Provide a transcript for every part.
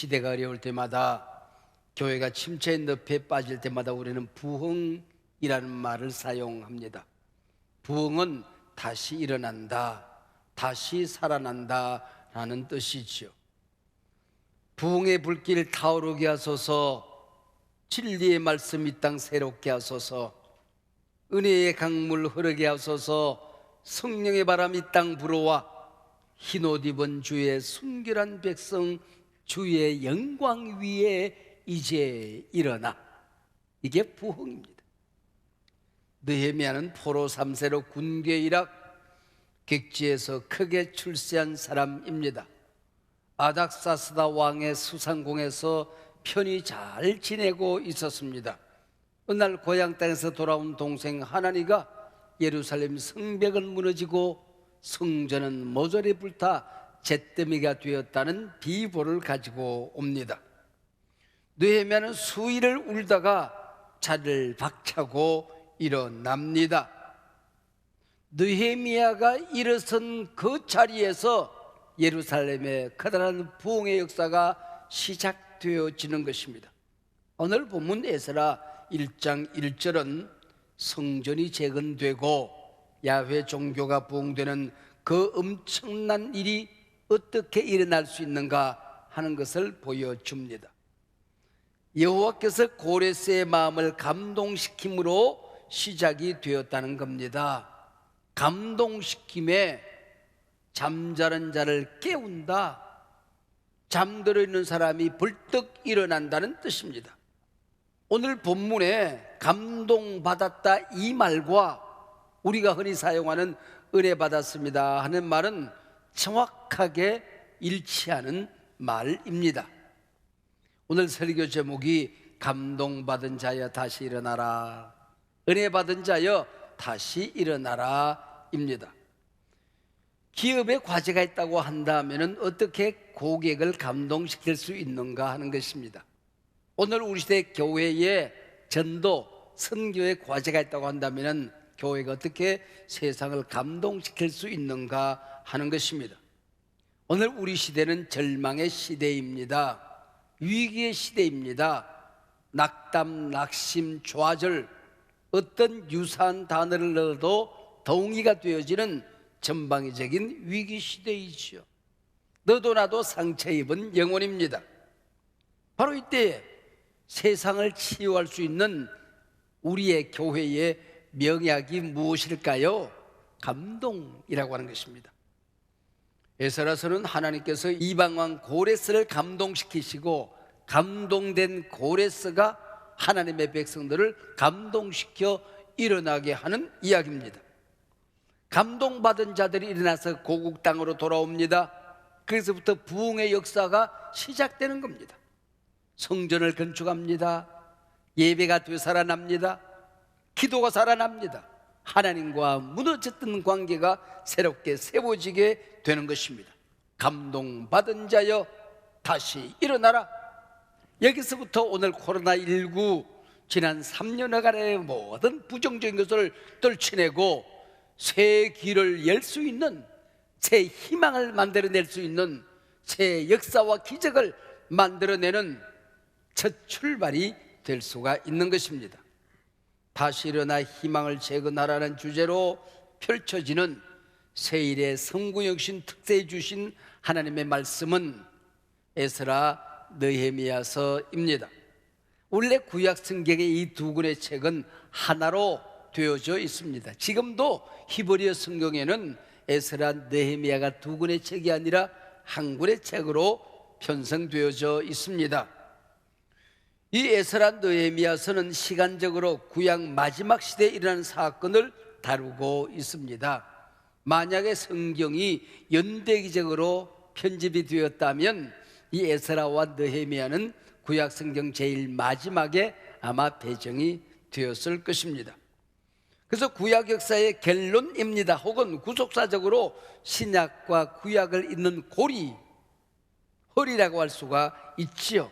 시대가 어려울 때마다, 교회가 침체의 늪에 빠질 때마다 우리는 부흥이라는 말을 사용합니다. 부흥은 다시 일어난다, 다시 살아난다 라는 뜻이지요. 부흥의 불길 타오르게 하소서, 진리의 말씀 이 땅 새롭게 하소서, 은혜의 강물 흐르게 하소서, 성령의 바람 이 땅 불어와 흰옷 입은 주의 순결한 백성 주의 영광 위에 이제 일어나. 이게 부흥입니다. 느헤미야는 포로 3세로 군괴이락 객지에서 크게 출세한 사람입니다. 아닥사스다 왕의 수상공에서 편히 잘 지내고 있었습니다. 어느 날 고향 땅에서 돌아온 동생 하나니가 예루살렘 성벽은 무너지고 성전은 모조리 불타 잿더미가 되었다는 비보를 가지고 옵니다. 느헤미야는 수일을 울다가 자리를 박차고 일어납니다. 느헤미야가 일어선 그 자리에서 예루살렘의 커다란 부흥의 역사가 시작되어지는 것입니다. 오늘 본문 에스라 1장 1절은 성전이 재건되고 야훼 종교가 부흥되는 그 엄청난 일이 어떻게 일어날 수 있는가 하는 것을 보여줍니다. 여호와께서 고레스의 마음을 감동시킴으로 시작이 되었다는 겁니다. 감동시킴에 잠자는 자를 깨운다, 잠들어 있는 사람이 벌떡 일어난다는 뜻입니다. 오늘 본문에 감동받았다 이 말과 우리가 흔히 사용하는 은혜 받았습니다 하는 말은 정확하게 일치하는 말입니다. 오늘 설교 제목이 감동받은 자여 다시 일어나라, 은혜 받은 자여 다시 일어나라 입니다. 기업에 과제가 있다고 한다면 어떻게 고객을 감동시킬 수 있는가 하는 것입니다. 오늘 우리 시대 교회에 전도, 선교에 과제가 있다고 한다면 교회가 어떻게 세상을 감동시킬 수 있는가 하는 것입니다. 오늘 우리 시대는 절망의 시대입니다. 위기의 시대입니다. 낙담, 낙심, 좌절, 어떤 유사한 단어를 넣어도 동의가 되어지는 전방위적인 위기 시대이지요. 너도 나도 상처 입은 영혼입니다. 바로 이때 세상을 치유할 수 있는 우리의 교회의 명약이 무엇일까요? 감동이라고 하는 것입니다. 에스라서는 하나님께서 이방왕 고레스를 감동시키시고 감동된 고레스가 하나님의 백성들을 감동시켜 일어나게 하는 이야기입니다. 감동받은 자들이 일어나서 고국 땅으로 돌아옵니다. 그래서부터 부흥의 역사가 시작되는 겁니다. 성전을 건축합니다. 예배가 되살아납니다. 기도가 살아납니다. 하나님과 무너졌던 관계가 새롭게 세워지게 되는 것입니다. 감동받은 자여 다시 일어나라. 여기서부터 오늘 코로나19 지난 3년여간의 모든 부정적인 것을 떨쳐내고 새 길을 열 수 있는, 새 희망을 만들어낼 수 있는, 새 역사와 기적을 만들어내는 첫 출발이 될 수가 있는 것입니다. 다시 일어나 희망을 재건하라는 주제로 펼쳐지는 세일의 성구역신 특세해 주신 하나님의 말씀은 에스라, 느헤미야서입니다. 원래 구약 성경의 이 두 권의 책은 하나로 되어져 있습니다. 지금도 히브리어 성경에는 에스라, 느헤미야가 두 권의 책이 아니라 한 권의 책으로 편성되어져 있습니다. 이 에스라, 느헤미야서는 시간적으로 구약 마지막 시대에 일어난 사건을 다루고 있습니다. 만약에 성경이 연대기적으로 편집이 되었다면 이 에스라와 느헤미야는 구약 성경 제일 마지막에 아마 배정이 되었을 것입니다. 그래서 구약 역사의 결론입니다. 혹은 구속사적으로 신약과 구약을 잇는 허리라고 할 수가 있지요.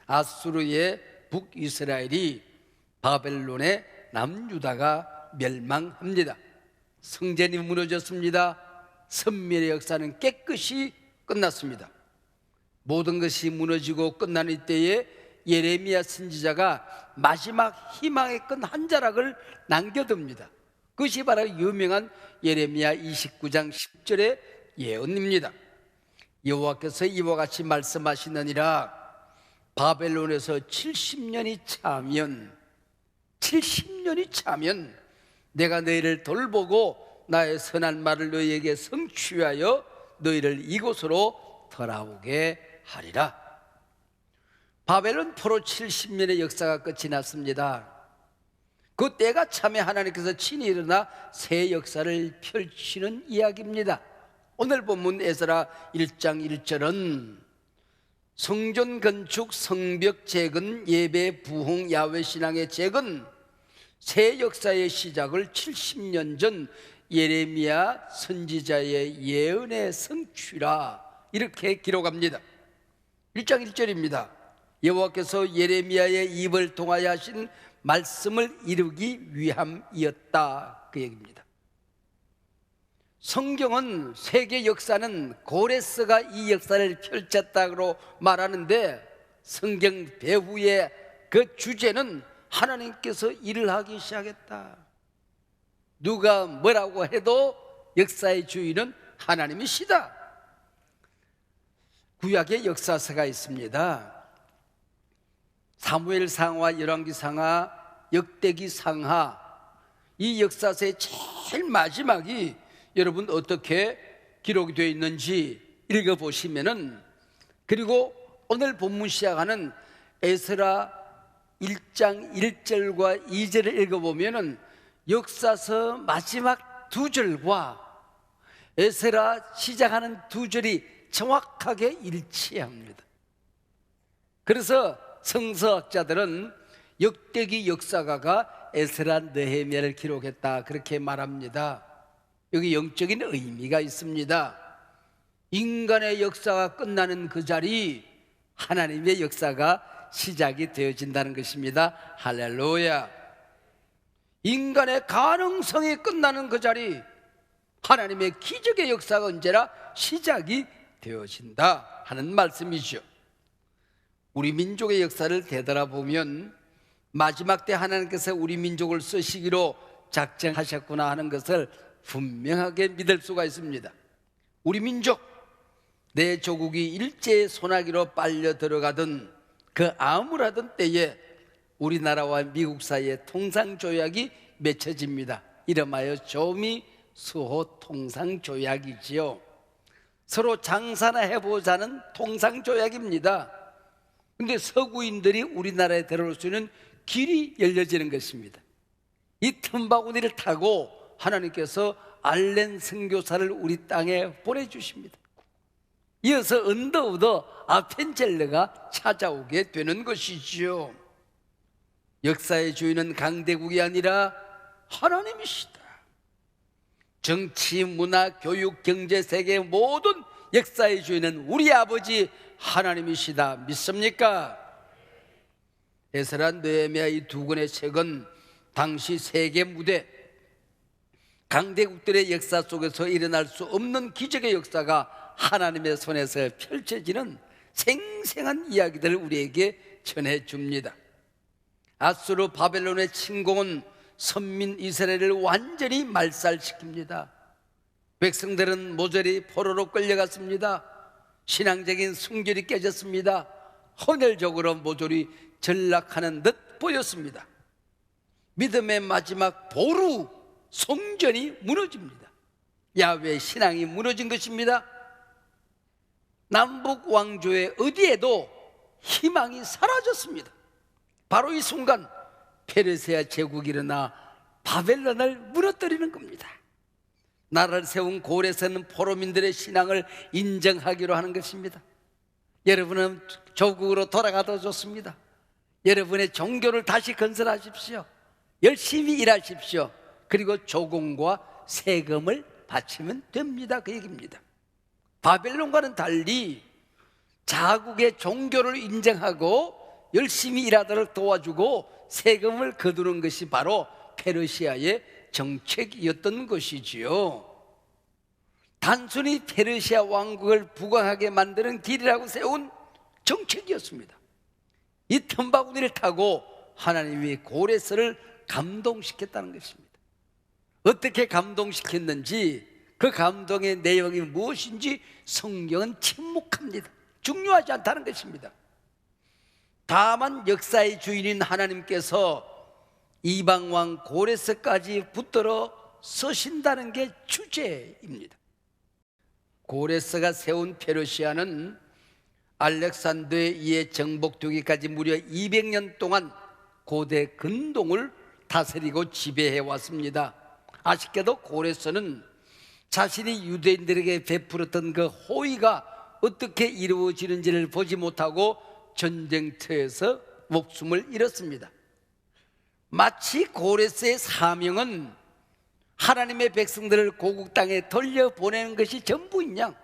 아수르의 북이스라엘이 바벨론의 남유다가 멸망합니다. 성전이 무너졌습니다. 선멸의 역사는 깨끗이 끝났습니다. 모든 것이 무너지고 끝나는 이때에 예레미야 선지자가 마지막 희망의 끈 한 자락을 남겨둡니다. 그것이 바로 유명한 예레미야 29장 10절의 예언입니다. 여호와께서 이와 같이 말씀하시느니라. 바벨론에서 70년이 차면 내가 너희를 돌보고 나의 선한 말을 너희에게 성취하여 너희를 이곳으로 돌아오게 하리라. 바벨론 포로 70년의 역사가 끝이 났습니다. 그 때가 참에 하나님께서 친히 일어나 새 역사를 펼치는 이야기입니다. 오늘 본문 에스라 1장 1절은 성전 건축, 성벽 재건, 예배, 부흥, 야훼 신앙의 재건, 새 역사의 시작을 70년 전 예레미야 선지자의 예언의 성취라 이렇게 기록합니다. 1장 1절입니다. 여호와께서 예레미야의 입을 통하여 하신 말씀을 이루기 위함이었다, 그 얘기입니다. 성경은 세계 역사는 고레스가 이 역사를 펼쳤다고 말하는데, 성경 배후의 그 주제는 하나님께서 일을 하기 시작했다. 누가 뭐라고 해도 역사의 주인은 하나님이시다. 구약의 역사서가 있습니다. 사무엘상하, 열왕기상하, 역대기상하, 이 역사서의 제일 마지막이 여러분 어떻게 기록이 되어 있는지 읽어보시면은, 그리고 오늘 본문 시작하는 에스라 1장 1절과 2절을 읽어보면은 역사서 마지막 두 절과 에스라 시작하는 두 절이 정확하게 일치합니다. 그래서 성서학자들은 역대기 역사가가 에스라 느헤미야를 기록했다, 그렇게 말합니다. 여기 영적인 의미가 있습니다. 인간의 역사가 끝나는 그 자리, 하나님의 역사가 시작이 되어진다는 것입니다. 할렐루야. 인간의 가능성이 끝나는 그 자리, 하나님의 기적의 역사가 언제나 시작이 되어진다 하는 말씀이죠. 우리 민족의 역사를 되돌아보면 마지막 때 하나님께서 우리 민족을 쓰시기로 작정하셨구나 하는 것을 분명하게 믿을 수가 있습니다. 우리 민족, 내 조국이 일제의 소나기로 빨려 들어가던 그 암울하던 때에 우리나라와 미국 사이에 통상조약이 맺혀집니다. 이름하여 조미 수호 통상조약이지요. 서로 장사나 해보자는 통상조약입니다. 근데 서구인들이 우리나라에 들어올 수 있는 길이 열려지는 것입니다. 이 틈바구니를 타고 하나님께서 알렌 선교사를 우리 땅에 보내주십니다. 이어서 언더우드 아펜젤레가 찾아오게 되는 것이지요. 역사의 주인은 강대국이 아니라 하나님이시다. 정치, 문화, 교육, 경제, 세계 모든 역사의 주인은 우리 아버지 하나님이시다. 믿습니까? 에스라, 느헤미야 이 두 권의 책은 당시 세계 무대, 강대국들의 역사 속에서 일어날 수 없는 기적의 역사가 하나님의 손에서 펼쳐지는 생생한 이야기들을 우리에게 전해줍니다. 아수르 바벨론의 침공은 선민 이스라엘을 완전히 말살시킵니다. 백성들은 모조리 포로로 끌려갔습니다. 신앙적인 순결이 깨졌습니다. 헌혈적으로 모조리 전락하는 듯 보였습니다. 믿음의 마지막 보루, 성전이 무너집니다. 야훼 신앙이 무너진 것입니다. 남북 왕조의 어디에도 희망이 사라졌습니다. 바로 이 순간 페르시아 제국이 일어나 바벨론을 무너뜨리는 겁니다. 나라를 세운 고레스는 포로민들의 신앙을 인정하기로 하는 것입니다. 여러분은 조국으로 돌아가도 좋습니다. 여러분의 종교를 다시 건설하십시오. 열심히 일하십시오. 그리고 조공과 세금을 바치면 됩니다, 그 얘기입니다. 바벨론과는 달리 자국의 종교를 인정하고 열심히 일하도록 도와주고 세금을 거두는 것이 바로 페르시아의 정책이었던 것이지요. 단순히 페르시아 왕국을 부강하게 만드는 길이라고 세운 정책이었습니다. 이 텀바구니를 타고 하나님이 고레스를 감동시켰다는 것입니다. 어떻게 감동시켰는지, 그 감동의 내용이 무엇인지 성경은 침묵합니다. 중요하지 않다는 것입니다. 다만 역사의 주인인 하나님께서 이방왕 고레스까지 붙들어 서신다는 게 주제입니다. 고레스가 세운 페르시아는 알렉산더에 의해 정복되기까지 무려 200년 동안 고대 근동을 다스리고 지배해 왔습니다. 아쉽게도 고레스는 자신이 유대인들에게 베풀었던 그 호의가 어떻게 이루어지는지를 보지 못하고 전쟁터에서 목숨을 잃었습니다. 마치 고레스의 사명은 하나님의 백성들을 고국 땅에 돌려보내는 것이 전부인 양,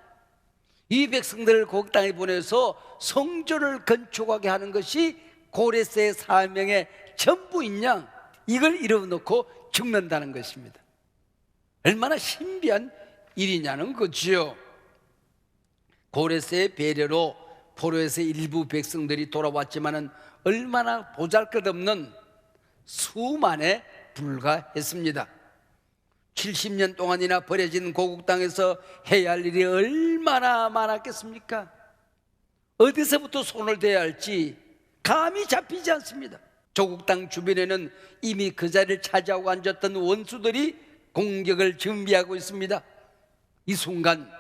이 백성들을 고국 땅에 보내서 성전을 건축하게 하는 것이 고레스의 사명의 전부인 양, 이걸 이뤄놓고 죽는다는 것입니다. 얼마나 신비한 일이냐는 거지요. 고레스의 배려로 포로에서 일부 백성들이 돌아왔지만은 얼마나 보잘것없는 수만에 불과했습니다. 70년 동안이나 버려진 고국 땅에서 해야 할 일이 얼마나 많았겠습니까? 어디서부터 손을 대야 할지 감이 잡히지 않습니다. 조국 땅 주변에는 이미 그 자리를 차지하고 앉았던 원수들이 공격을 준비하고 있습니다. 이 순간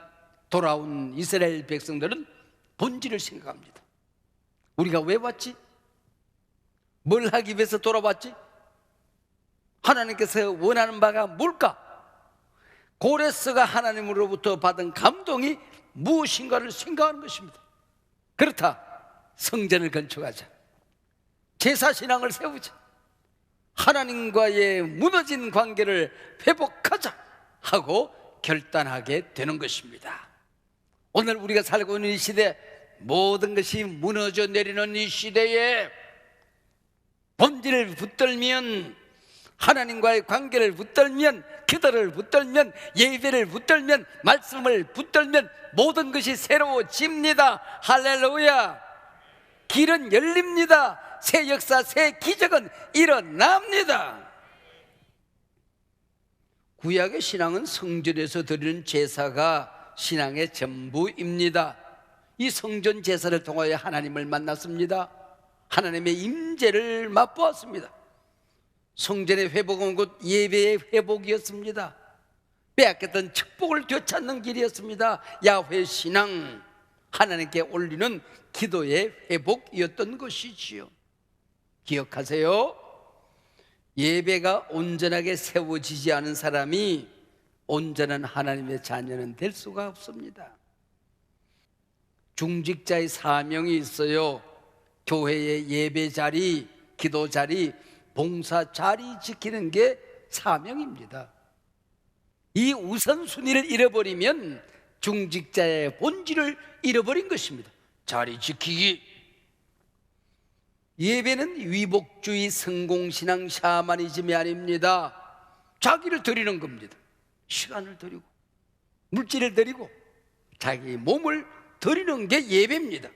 돌아온 이스라엘 백성들은 본질을 생각합니다. 우리가 왜 왔지? 뭘 하기 위해서 돌아왔지? 하나님께서 원하는 바가 뭘까? 고레스가 하나님으로부터 받은 감동이 무엇인가를 생각하는 것입니다. 그렇다, 성전을 건축하자, 제사신앙을 세우자, 하나님과의 무너진 관계를 회복하자 하고 결단하게 되는 것입니다. 오늘 우리가 살고 있는 이 시대, 모든 것이 무너져 내리는 이 시대에 본질을 붙들면, 하나님과의 관계를 붙들면, 기도를 붙들면, 예배를 붙들면, 말씀을 붙들면 모든 것이 새로워집니다. 할렐루야. 길은 열립니다. 새 역사, 새 기적은 일어납니다. 구약의 신앙은 성전에서 드리는 제사가 신앙의 전부입니다. 이 성전 제사를 통하여 하나님을 만났습니다. 하나님의 임재를 맛보았습니다. 성전의 회복은 곧 예배의 회복이었습니다. 빼앗겼던 축복을 되찾는 길이었습니다. 야훼 신앙, 하나님께 올리는 기도의 회복이었던 것이지요. 기억하세요. 예배가 온전하게 세워지지 않은 사람이 온전한 하나님의 자녀는 될 수가 없습니다. 중직자의 사명이 있어요. 교회의 예배 자리, 기도 자리, 봉사 자리 지키는 게 사명입니다. 이 우선순위를 잃어버리면 중직자의 본질을 잃어버린 것입니다. 자리 지키기. 예배는 위복주의 성공신앙 샤머니즘이 아닙니다. 자기를 드리는 겁니다. 시간을 드리고 물질을 드리고 자기 몸을 드리는 게 예배입니다.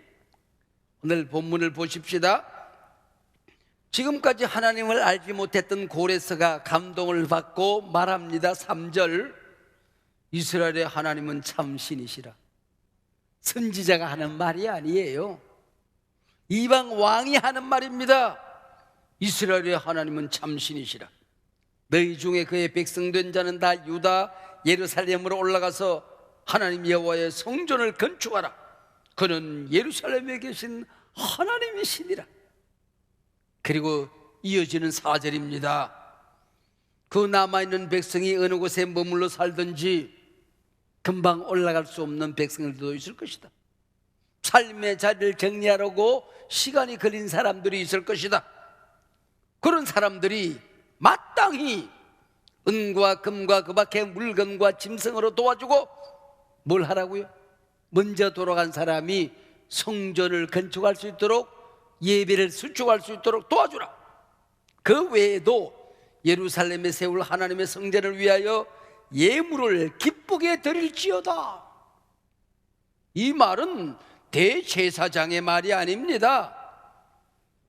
오늘 본문을 보십시다. 지금까지 하나님을 알지 못했던 고레스가 감동을 받고 말합니다. 3절, 이스라엘의 하나님은 참 신이시라. 선지자가 하는 말이 아니에요. 이방 왕이 하는 말입니다. 이스라엘의 하나님은 참 신이시라. 너희 중에 그의 백성된 자는 다 유다 예루살렘으로 올라가서 하나님 여호와의 성전을 건축하라. 그는 예루살렘에 계신 하나님이시니라. 그리고 이어지는 4절입니다. 그 남아있는 백성이 어느 곳에 머물러 살든지 금방 올라갈 수 없는 백성들도 있을 것이다. 삶의 자리를 정리하려고 시간이 걸린 사람들이 있을 것이다. 그런 사람들이 마땅히 은과 금과 그 밖의 물건과 짐승으로 도와주고 뭘 하라고요? 먼저 돌아간 사람이 성전을 건축할 수 있도록, 예배를 수축할 수 있도록 도와주라. 그 외에도 예루살렘에 세울 하나님의 성전을 위하여 예물을 기쁘게 드릴지어다. 이 말은 대제사장의 말이 아닙니다.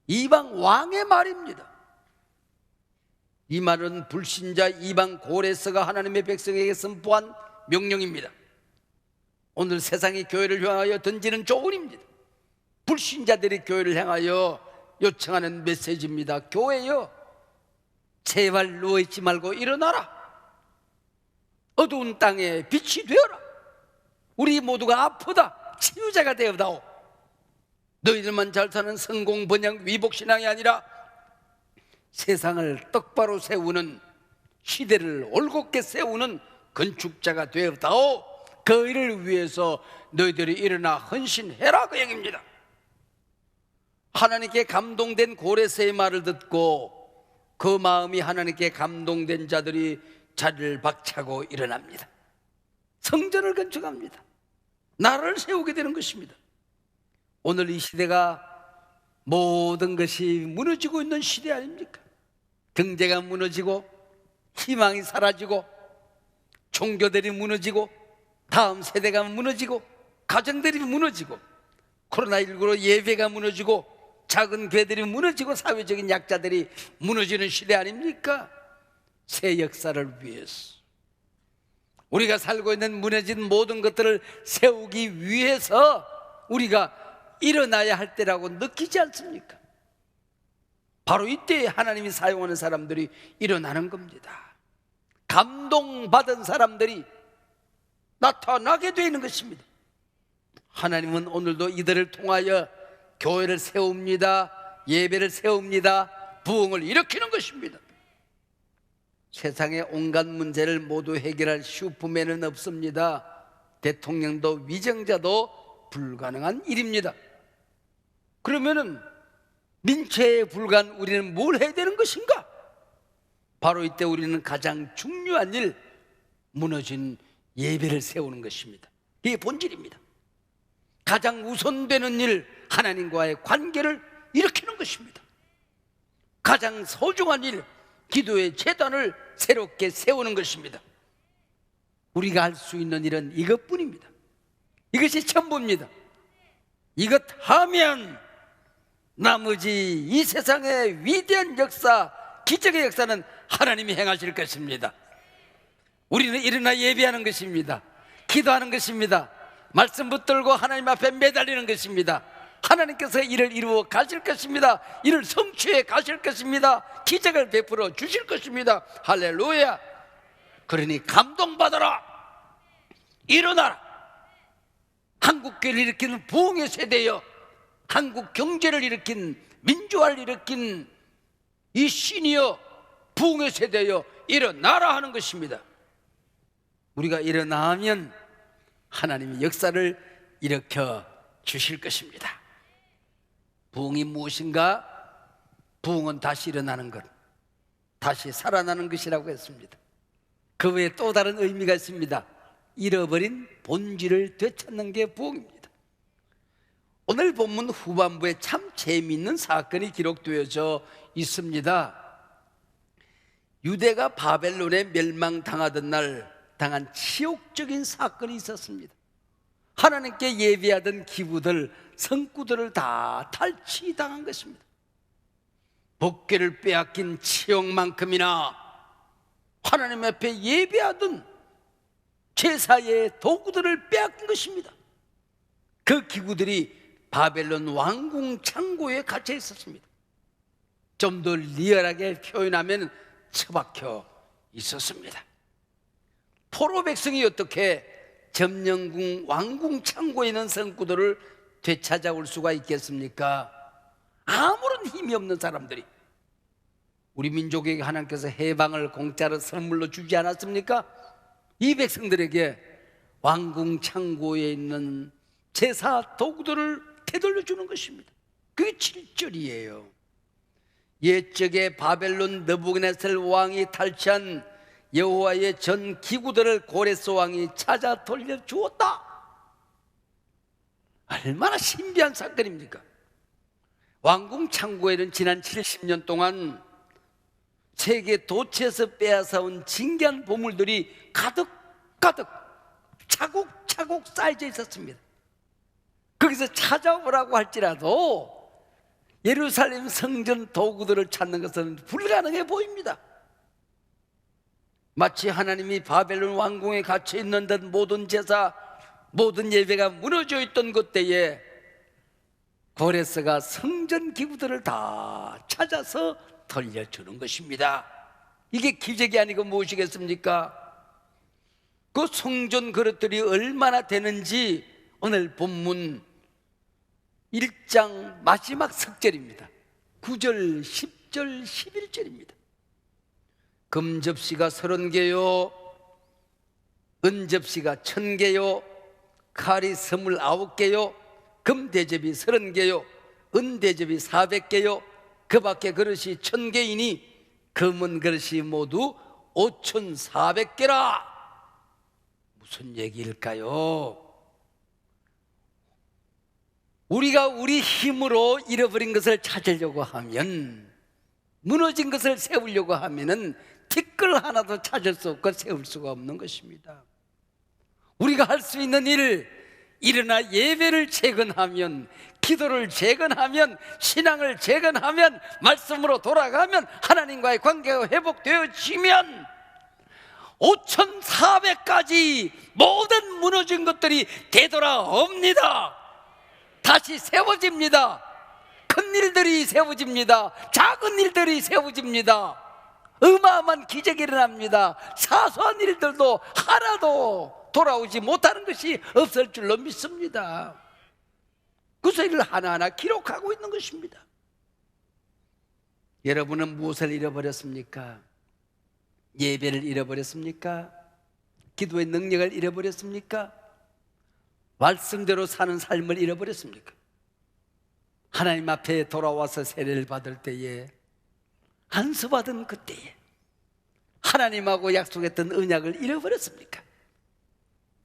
이방 왕의 말입니다. 이 말은 불신자 이방 고레스가 하나님의 백성에게 선포한 명령입니다. 오늘 세상이 교회를 향하여 던지는 조언입니다. 불신자들이 교회를 향하여 요청하는 메시지입니다. 교회여, 제발 누워있지 말고 일어나라. 어두운 땅에 빛이 되어라. 우리 모두가 아프다. 치유자가 되어다오. 너희들만 잘 사는 성공, 번영, 위복신앙이 아니라 세상을 똑바로 세우는, 시대를 올곧게 세우는 건축자가 되어다오. 그 일을 위해서 너희들이 일어나 헌신해라, 그 얘기입니다. 하나님께 감동된 고레스의 말을 듣고 그 마음이 하나님께 감동된 자들이 자리를 박차고 일어납니다. 성전을 건축합니다. 나라를 세우게 되는 것입니다. 오늘 이 시대가 모든 것이 무너지고 있는 시대 아닙니까? 경제가 무너지고 희망이 사라지고 종교들이 무너지고 다음 세대가 무너지고 가정들이 무너지고 코로나19로 예배가 무너지고 작은 교회들이 무너지고 사회적인 약자들이 무너지는 시대 아닙니까? 새 역사를 위해서 우리가 살고 있는 무너진 모든 것들을 세우기 위해서 우리가 일어나야 할 때라고 느끼지 않습니까? 바로 이때 하나님이 사용하는 사람들이 일어나는 겁니다. 감동받은 사람들이 나타나게 되는 것입니다. 하나님은 오늘도 이들을 통하여 교회를 세웁니다. 예배를 세웁니다. 부흥을 일으키는 것입니다. 세상의 온갖 문제를 모두 해결할 슈퍼맨은 없습니다. 대통령도 위정자도 불가능한 일입니다. 그러면은 민체에 불과한 우리는 뭘 해야 되는 것인가? 바로 이때 우리는 가장 중요한 일, 무너진 예배를 세우는 것입니다. 이게 본질입니다. 가장 우선되는 일, 하나님과의 관계를 일으키는 것입니다. 가장 소중한 일, 기도의 제단을 새롭게 세우는 것입니다. 우리가 할 수 있는 일은 이것뿐입니다. 이것이 전부입니다. 이것 하면 나머지 이 세상의 위대한 역사, 기적의 역사는 하나님이 행하실 것입니다. 우리는 일어나 예배하는 것입니다. 기도하는 것입니다. 말씀 붙들고 하나님 앞에 매달리는 것입니다. 하나님께서 이를 이루어 가실 것입니다. 이를 성취해 가실 것입니다. 기적을 베풀어 주실 것입니다. 할렐루야. 그러니 감동받아라. 일어나라. 한국교회를 일으키는 부흥의 세대여, 한국 경제를 일으킨, 민주화를 일으킨 이 신이여, 부흥의 세대여, 일어나라 하는 것입니다. 우리가 일어나면 하나님이 역사를 일으켜 주실 것입니다. 부흥이 무엇인가? 부흥은 다시 일어나는 것, 다시 살아나는 것이라고 했습니다. 그 외에 또 다른 의미가 있습니다. 잃어버린 본질을 되찾는 게 부흥입니다. 오늘 본문 후반부에 참 재미있는 사건이 기록되어져 있습니다. 유대가 바벨론에 멸망당하던 날 당한 치욕적인 사건이 있었습니다. 하나님께 예배하던 기구들, 성구들을 다 탈취당한 것입니다. 법궤를 빼앗긴 치욕만큼이나 하나님 앞에 예배하던 제사의 도구들을 빼앗긴 것입니다. 그 기구들이 바벨론 왕궁 창고에 갇혀 있었습니다. 좀 더 리얼하게 표현하면 처박혀 있었습니다. 포로 백성이 어떻게 점령궁 왕궁 창고에 있는 성구들을 되찾아올 수가 있겠습니까? 아무런 힘이 없는 사람들이. 우리 민족에게 하나님께서 해방을 공짜로 선물로 주지 않았습니까? 이 백성들에게 왕궁 창고에 있는 제사 도구들을 되돌려주는 것입니다. 그게 7절이에요. 옛적에 바벨론 느부갓네살 왕이 탈취한 여호와의 전 기구들을 고레스 왕이 찾아 돌려주었다. 얼마나 신비한 사건입니까? 왕궁 창고에는 지난 70년 동안 세계 도처에서 빼앗아온 진귀한 보물들이 가득가득 차곡차곡 쌓여져 있었습니다. 거기서 찾아오라고 할지라도 예루살렘 성전 도구들을 찾는 것은 불가능해 보입니다. 마치 하나님이 바벨론 왕궁에 갇혀 있는 듯 모든 제사, 모든 예배가 무너져 있던 그때에 고레스가 성전 기구들을 다 찾아서 돌려주는 것입니다. 이게 기적이 아니고 무엇이겠습니까? 그 성전 그릇들이 얼마나 되는지 오늘 본문 1장 마지막 석절입니다. 9절, 10절, 11절입니다. 금접시가 30개요, 은접시가 1000개요, 칼이 29개요, 금대접이 30개요, 은대접이 400개요, 그 밖에 그릇이 1000개이니 금은 그릇이 모두 5400개라. 무슨 얘기일까요? 우리가 우리 힘으로 잃어버린 것을 찾으려고 하면, 무너진 것을 세우려고 하면은 티끌 하나도 찾을 수 없고 세울 수가 없는 것입니다. 우리가 할 수 있는 일, 일어나 예배를 재건하면, 기도를 재건하면, 신앙을 재건하면, 말씀으로 돌아가면, 하나님과의 관계가 회복되어지면 5400가지 모든 무너진 것들이 되돌아옵니다. 다시 세워집니다. 큰 일들이 세워집니다. 작은 일들이 세워집니다. 어마어마한 기적이 일어납니다. 사소한 일들도 하나도 돌아오지 못하는 것이 없을 줄로 믿습니다. 그 소리를 하나하나 기록하고 있는 것입니다. 여러분은 무엇을 잃어버렸습니까? 예배를 잃어버렸습니까? 기도의 능력을 잃어버렸습니까? 말씀대로 사는 삶을 잃어버렸습니까? 하나님 앞에 돌아와서 세례를 받을 때에, 안수받은 그때에 하나님하고 약속했던 언약을 잃어버렸습니까?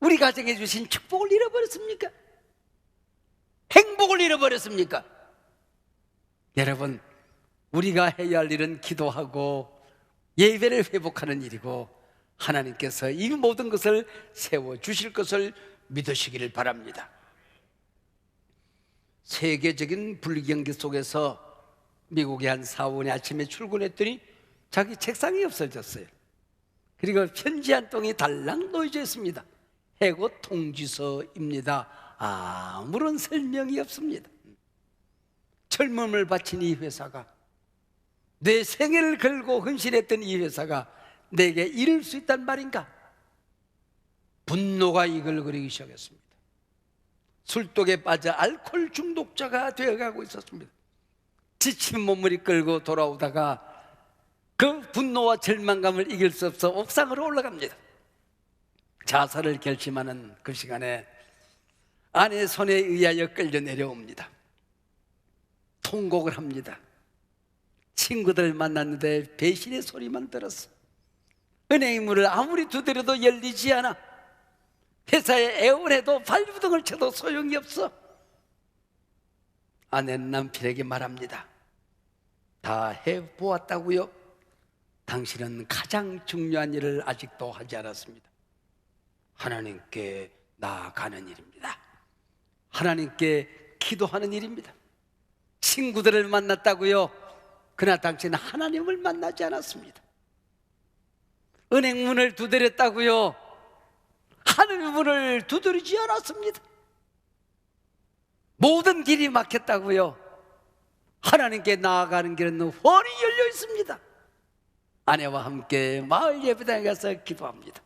우리 가정에 주신 축복을 잃어버렸습니까? 행복을 잃어버렸습니까? 여러분, 우리가 해야 할 일은 기도하고 예배를 회복하는 일이고, 하나님께서 이 모든 것을 세워주실 것을 믿으시기를 바랍니다. 세계적인 불경기 속에서 미국의 한 사원이 아침에 출근했더니 자기 책상이 없어졌어요. 그리고 편지 한 통이 달랑 놓여져 있습니다. 해고 통지서입니다. 아무런 설명이 없습니다. 젊음을 바친 이 회사가, 내 생애를 걸고 헌신했던 이 회사가 내게 이룰 수 있단 말인가? 분노가 이글거리기 시작했습니다. 술독에 빠져 알코올 중독자가 되어가고 있었습니다. 지친 몸을 이끌고 돌아오다가 그 분노와 절망감을 이길 수 없어 옥상으로 올라갑니다. 자살을 결심하는 그 시간에 아내의 손에 의하여 끌려 내려옵니다. 통곡을 합니다. 친구들 만났는데 배신의 소리만 들었어. 은행의 문을 아무리 두드려도 열리지 않아. 회사에 애원해도 발부등을 쳐도 소용이 없어. 아내는 남편에게 말합니다. 다 해보았다고요? 당신은 가장 중요한 일을 아직도 하지 않았습니다. 하나님께 나아가는 일입니다. 하나님께 기도하는 일입니다. 친구들을 만났다고요? 그러나 당신은 하나님을 만나지 않았습니다. 은행 문을 두드렸다고요? 하늘의 문을 두드리지 않았습니다. 모든 길이 막혔다고요? 하나님께 나아가는 길은 훤히 열려 있습니다. 아내와 함께 마을 예배당에 가서 기도합니다.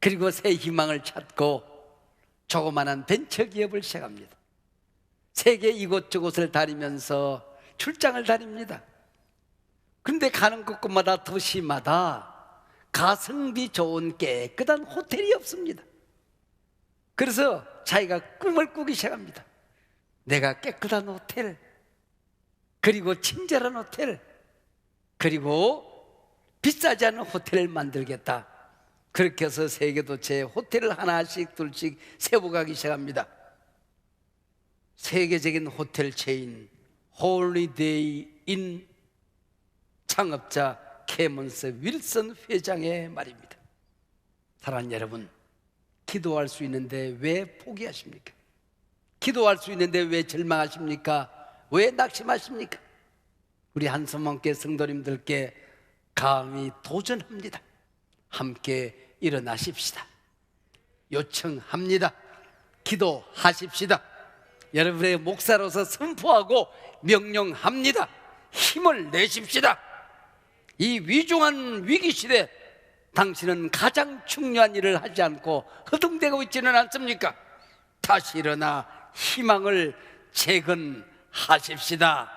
그리고 새 희망을 찾고 조그마한 벤처기업을 시작합니다. 세계 이곳저곳을 다니면서 출장을 다닙니다. 그런데 가는 곳곳마다 도시마다 가성비 좋은 깨끗한 호텔이 없습니다. 그래서 자기가 꿈을 꾸기 시작합니다. 내가 깨끗한 호텔, 그리고 친절한 호텔, 그리고 비싸지 않은 호텔을 만들겠다. 그렇게 해서 세계도처에 호텔을 하나씩 둘씩 세워가기 시작합니다. 세계적인 호텔 체인 홀리데이 인 창업자 케먼스 윌슨 회장의 말입니다. 사랑하는 여러분, 기도할 수 있는데 왜 포기하십니까? 기도할 수 있는데 왜 절망하십니까? 왜 낙심하십니까? 우리 한서원교회 성도님들께 감히 도전합니다. 함께 일어나십시다. 요청합니다. 기도하십시다. 여러분의 목사로서 선포하고 명령합니다. 힘을 내십시다. 이 위중한 위기시대 당신은 가장 중요한 일을 하지 않고 허둥대고 있지는 않습니까? 다시 일어나 희망을 재건하십시다.